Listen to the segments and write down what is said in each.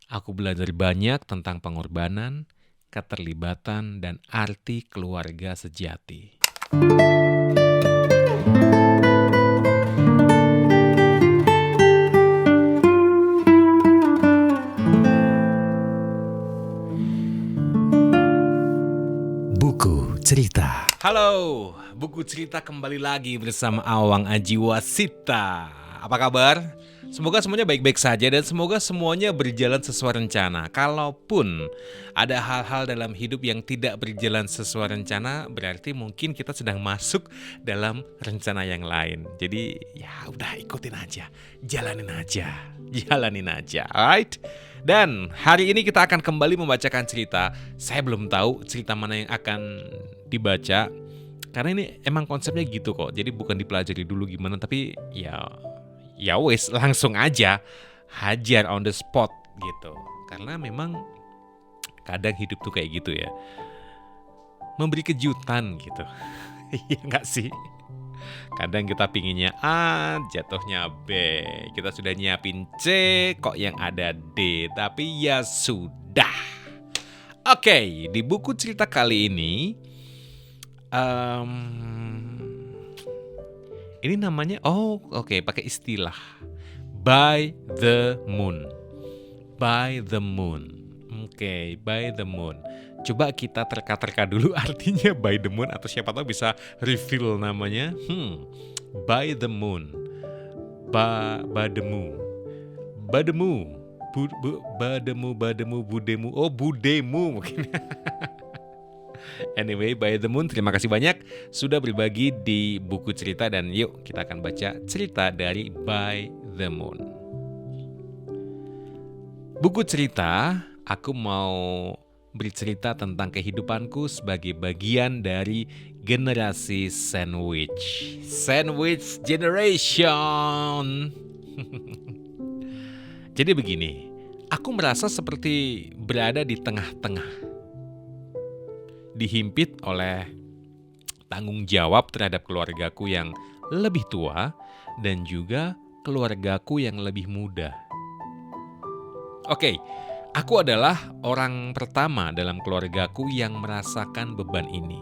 Aku belajar banyak tentang pengorbanan, keterlibatan, dan arti keluarga sejati. Buku Cerita. Halo, buku cerita kembali lagi bersama Awang Ajiwasita. Apa kabar? Semoga semuanya baik-baik saja dan semoga semuanya berjalan sesuai rencana. Kalaupun ada hal-hal dalam hidup yang tidak berjalan sesuai rencana, berarti mungkin kita sedang masuk dalam rencana yang lain. Jadi ya udah ikutin aja, jalanin aja, alright? Dan hari ini kita akan kembali membacakan cerita. Saya belum tahu cerita mana yang akan dibaca karena ini emang konsepnya gitu kok. Jadi bukan dipelajari dulu gimana, tapi ya wes langsung aja hajar on the spot gitu. Karena memang kadang hidup tuh kayak gitu ya. Memberi kejutan gitu. Iya nggak sih? Kadang kita pinginnya A, jatuhnya B. Kita sudah nyiapin C, kok yang ada D. Tapi ya sudah. Oke, di buku cerita kali ini ini namanya pakai istilah by the moon. By the moon. Oke, by the moon. Coba kita terka-terka dulu artinya by the moon atau siapa tahu bisa reveal namanya. By the moon. Bademu. Bademu. Bademu, budemu. Oh, budemu mungkin. Anyway, by the moon, terima kasih banyak sudah berbagi di buku cerita dan yuk kita akan baca cerita dari By the Moon. Buku cerita, aku mau bercerita tentang kehidupanku sebagai bagian dari generasi sandwich. Sandwich generation. Jadi begini, aku merasa seperti berada di tengah-tengah. Dihimpit oleh tanggung jawab terhadap keluargaku yang lebih tua dan juga keluargaku yang lebih muda. Oke, aku adalah orang pertama dalam keluargaku yang merasakan beban ini.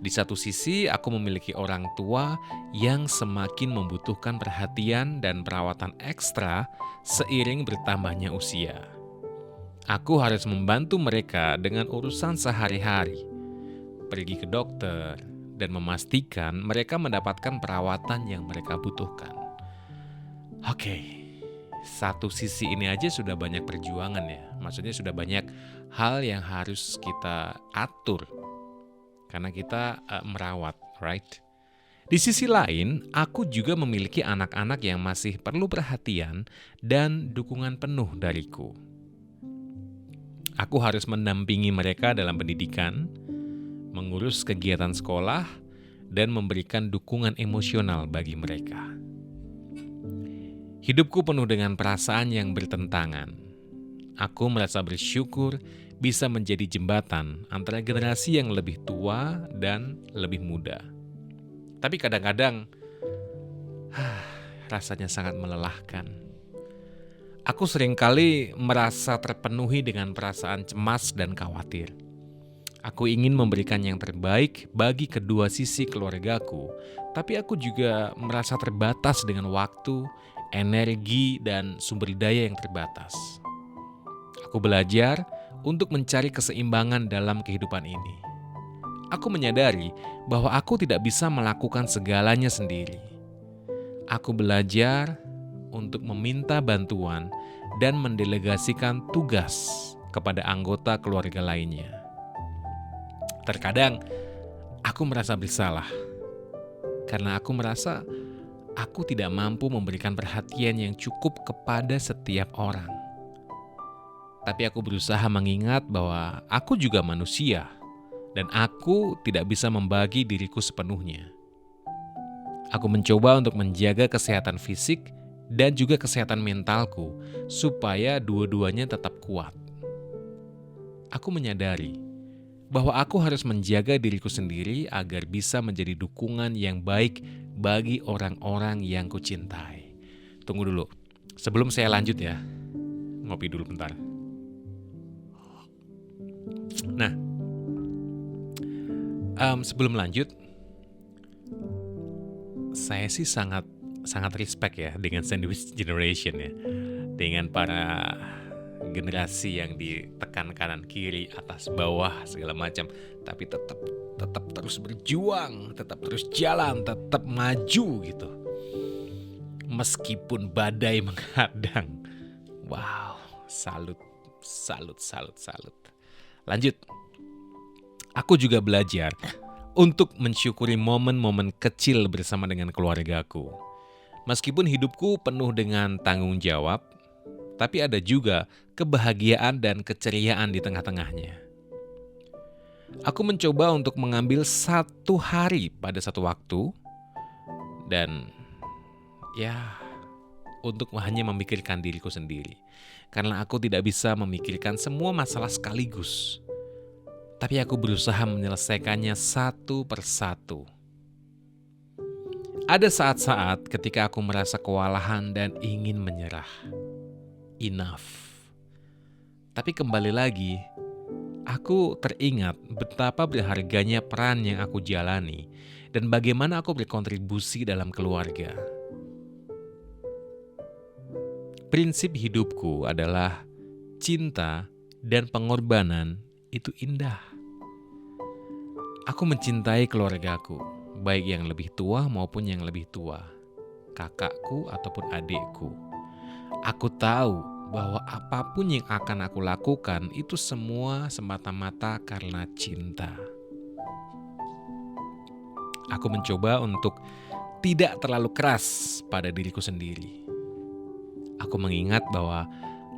Di satu sisi, aku memiliki orang tua yang semakin membutuhkan perhatian dan perawatan ekstra seiring bertambahnya usia. Aku harus membantu mereka dengan urusan sehari-hari, pergi ke dokter, dan memastikan mereka mendapatkan perawatan yang mereka butuhkan. Oke, satu sisi ini aja sudah banyak perjuangan ya. Maksudnya sudah banyak hal yang harus kita atur karena kita merawat, right? Di sisi lain, aku juga memiliki anak-anak yang masih perlu perhatian dan dukungan penuh dariku. Aku harus mendampingi mereka dalam pendidikan, mengurus kegiatan sekolah, dan memberikan dukungan emosional bagi mereka. Hidupku penuh dengan perasaan yang bertentangan. Aku merasa bersyukur bisa menjadi jembatan antara generasi yang lebih tua dan lebih muda. Tapi kadang-kadang, rasanya sangat melelahkan. Aku seringkali merasa terpenuhi dengan perasaan cemas dan khawatir. Aku ingin memberikan yang terbaik bagi kedua sisi keluargaku, tapi aku juga merasa terbatas dengan waktu, energi, dan sumber daya yang terbatas. Aku belajar untuk mencari keseimbangan dalam kehidupan ini. Aku menyadari bahwa aku tidak bisa melakukan segalanya sendiri. Aku belajar untuk meminta bantuan dan mendelegasikan tugas kepada anggota keluarga lainnya. Terkadang aku merasa bersalah karena aku merasa aku tidak mampu memberikan perhatian yang cukup kepada setiap orang. Tapi aku berusaha mengingat bahwa aku juga manusia dan aku tidak bisa membagi diriku sepenuhnya. Aku mencoba untuk menjaga kesehatan fisik dan juga kesehatan mentalku supaya dua-duanya tetap kuat. Aku menyadari bahwa aku harus menjaga diriku sendiri agar bisa menjadi dukungan yang baik bagi orang-orang yang kucintai. Tunggu dulu, sebelum saya lanjut ya, ngopi dulu bentar. Nah, sebelum lanjut, saya sih sangat respect ya dengan sandwich generation ya, dengan para generasi yang ditekan kanan kiri atas bawah segala macam, tapi tetap terus berjuang, tetap terus jalan, tetap maju gitu, meskipun badai menghadang. Wow, salut. Lanjut, aku juga belajar untuk mensyukuri momen-momen kecil bersama dengan keluargaku. Meskipun hidupku penuh dengan tanggung jawab, tapi ada juga kebahagiaan dan keceriaan di tengah-tengahnya. Aku mencoba untuk mengambil satu hari pada satu waktu, dan ya, untuk hanya memikirkan diriku sendiri. Karena aku tidak bisa memikirkan semua masalah sekaligus. Tapi aku berusaha menyelesaikannya satu persatu. Ada saat-saat ketika aku merasa kewalahan dan ingin menyerah. Enough. Tapi kembali lagi, aku teringat betapa berharganya peran yang aku jalani dan bagaimana aku berkontribusi dalam keluarga. Prinsip hidupku adalah cinta dan pengorbanan itu indah. Aku mencintai keluargaku, baik yang lebih tua maupun yang lebih tua, kakakku ataupun adikku. Aku tahu bahwa apapun yang akan aku lakukan itu semua semata-mata karena cinta. Aku mencoba untuk tidak terlalu keras pada diriku sendiri. Aku mengingat bahwa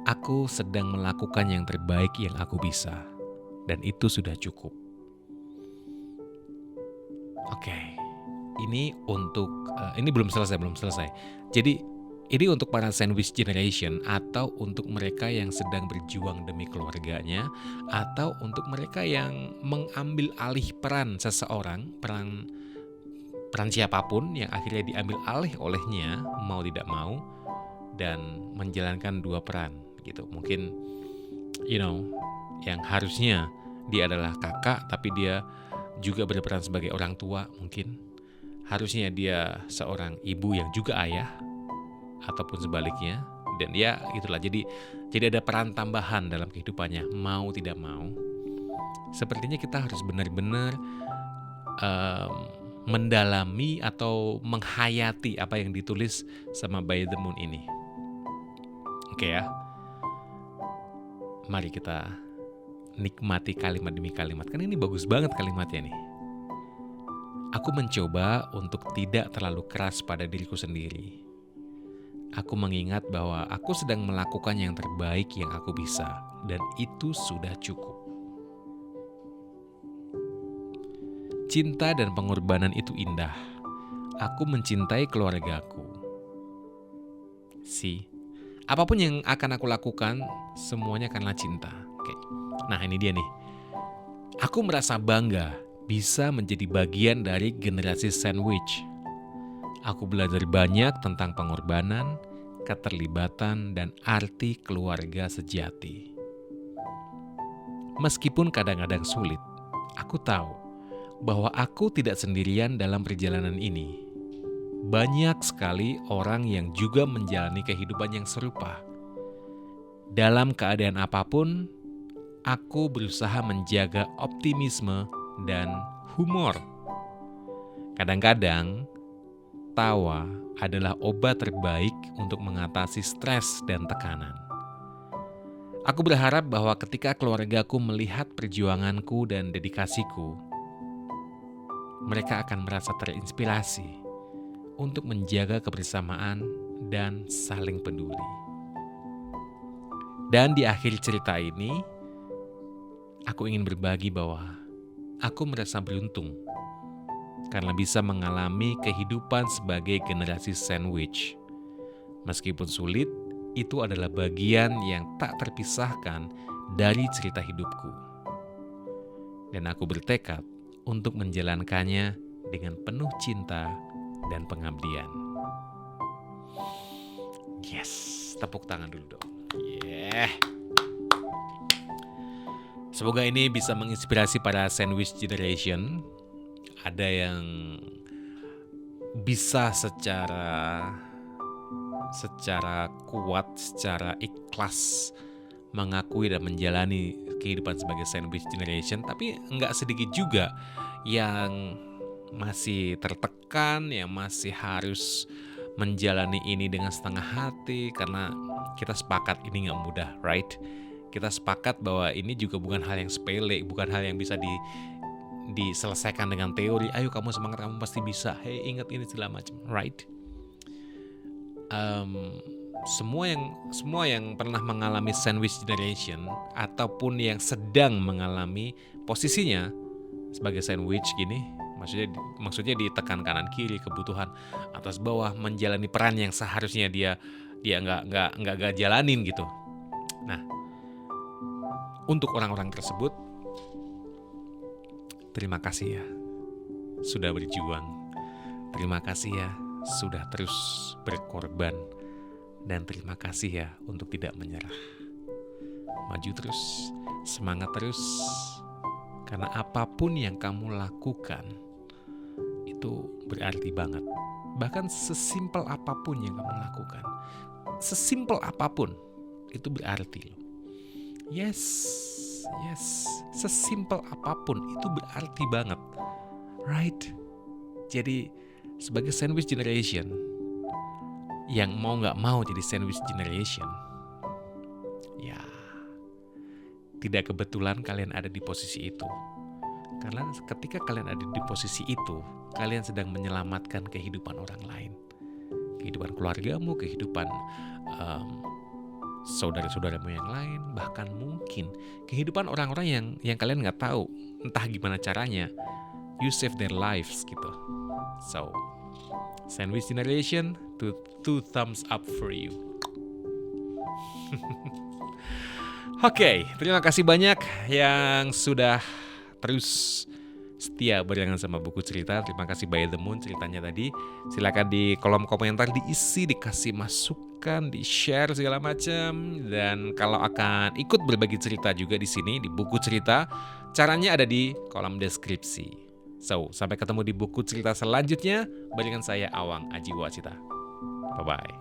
aku sedang melakukan yang terbaik yang aku bisa, dan itu sudah cukup. Oke, ini belum selesai. Jadi ini untuk para sandwich generation, atau untuk mereka yang sedang berjuang demi keluarganya, atau untuk mereka yang mengambil alih peran seseorang, peran siapapun yang akhirnya diambil alih olehnya mau tidak mau, dan menjalankan dua peran gitu. Mungkin yang harusnya dia adalah kakak tapi dia juga berperan sebagai orang tua, mungkin harusnya dia seorang ibu yang juga ayah, ataupun sebaliknya. Dan ya itulah, jadi ada peran tambahan dalam kehidupannya, mau tidak mau. Sepertinya kita harus benar-benar mendalami atau menghayati apa yang ditulis sama By the Moon ini. Oke ya, mari kita nikmati kalimat demi kalimat. Kan ini bagus banget kalimatnya nih. Aku mencoba untuk tidak terlalu keras pada diriku sendiri. Aku mengingat bahwa aku sedang melakukan yang terbaik yang aku bisa, dan itu sudah cukup. Cinta dan pengorbanan itu indah. Aku mencintai keluargaku. Apapun yang akan aku lakukan, semuanya karena cinta. Oke. Nah, ini dia nih. Aku merasa bangga bisa menjadi bagian dari generasi sandwich. Aku belajar banyak tentang pengorbanan, keterlibatan, dan arti keluarga sejati. Meskipun kadang-kadang sulit, aku tahu bahwa aku tidak sendirian dalam perjalanan ini. Banyak sekali orang yang juga menjalani kehidupan yang serupa. Dalam keadaan apapun, aku berusaha menjaga optimisme dan humor. Kadang-kadang, tawa adalah obat terbaik untuk mengatasi stres dan tekanan. Aku berharap bahwa ketika keluargaku melihat perjuanganku dan dedikasiku, mereka akan merasa terinspirasi untuk menjaga kebersamaan dan saling peduli. Dan di akhir cerita ini, aku ingin berbagi bahwa aku merasa beruntung karena bisa mengalami kehidupan sebagai generasi sandwich. Meskipun sulit, itu adalah bagian yang tak terpisahkan dari cerita hidupku. Dan aku bertekad untuk menjalankannya dengan penuh cinta dan pengabdian. Yes, tepuk tangan dulu dong. Yeah. Semoga ini bisa menginspirasi para sandwich generation. Ada yang bisa secara kuat, secara ikhlas mengakui dan menjalani kehidupan sebagai sandwich generation. Tapi nggak sedikit juga yang masih tertekan, yang masih harus menjalani ini dengan setengah hati. Karena kita sepakat ini nggak mudah, right? Kita sepakat bahwa ini juga bukan hal yang sepele, bukan hal yang bisa diselesaikan dengan teori. Ayo kamu semangat, kamu pasti bisa. Hey, ingat ini segala macam, right? Semua yang pernah mengalami sandwich generation ataupun yang sedang mengalami posisinya sebagai sandwich gini, maksudnya ditekan kanan kiri, kebutuhan atas bawah, menjalani peran yang seharusnya dia nggak jalanin gitu. Nah, untuk orang-orang tersebut, terima kasih ya sudah berjuang. Terima kasih ya sudah terus berkorban. Dan terima kasih ya untuk tidak menyerah. Maju terus, semangat terus. Karena apapun yang kamu lakukan itu berarti banget. Bahkan sesimpel apapun yang kamu lakukan, sesimpel apapun itu berarti loh. Yes, sesimpel apapun itu berarti banget, right? Jadi sebagai sandwich generation yang mau nggak mau jadi sandwich generation, ya tidak kebetulan kalian ada di posisi itu. Karena ketika kalian ada di posisi itu, kalian sedang menyelamatkan kehidupan orang lain, kehidupan keluargamu, kehidupan saudara-saudaramu yang lain, bahkan mungkin kehidupan orang-orang yang kalian nggak tahu entah gimana caranya. You save their lives gitu. So, sandwich generation, two thumbs up for you. Oke, terima kasih banyak yang sudah terus setia barengan sama Buku Cerita. Terima kasih By The Moon ceritanya tadi. Silakan di kolom komentar diisi, dikasih masukan, di-share segala macam. Dan kalau akan ikut berbagi cerita juga di sini di Buku Cerita, caranya ada di kolom deskripsi. So, sampai ketemu di Buku Cerita selanjutnya barengan saya Awang Ajiwasita. Bye-bye.